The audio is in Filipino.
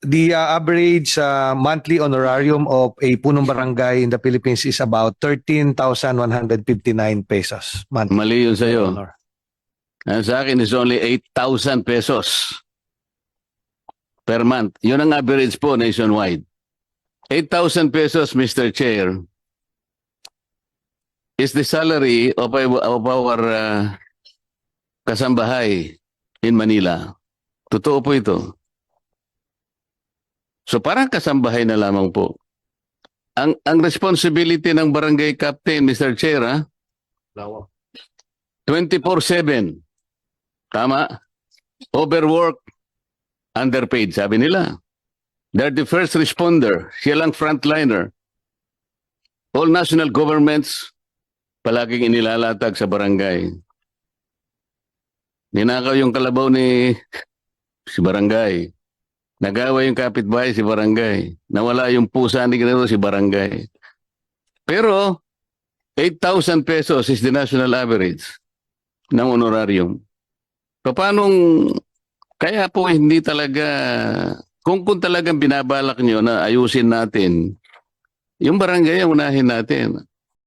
the average monthly honorarium of a punong barangay in the Philippines is about 13,159 pesos monthly. Mali yun Your sa'yo. Honor. Ang sa akin is only 8,000 pesos per month. Yun ang average po nationwide. 8,000 pesos, Mr. Chair, is the salary of our kasambahay in Manila. Totoo po ito. So parang kasambahay na lamang po. Ang responsibility ng barangay captain, Mr. Chair, 24/7. Tama? Overwork, underpaid, sabi nila. They're the first responder. Siya lang frontliner. All national governments, palaging inilalatag sa barangay. Ninakaw yung kalabaw ni si barangay. Nagawa yung kapitbahay si barangay. Nawala yung pusa ni Guerrero si barangay. Pero, 8,000 pesos is the national average ng honorarium. Paanong, kaya po hindi talaga, kung talagang binabalak nyo na ayusin natin, yung barangay ang unahin natin.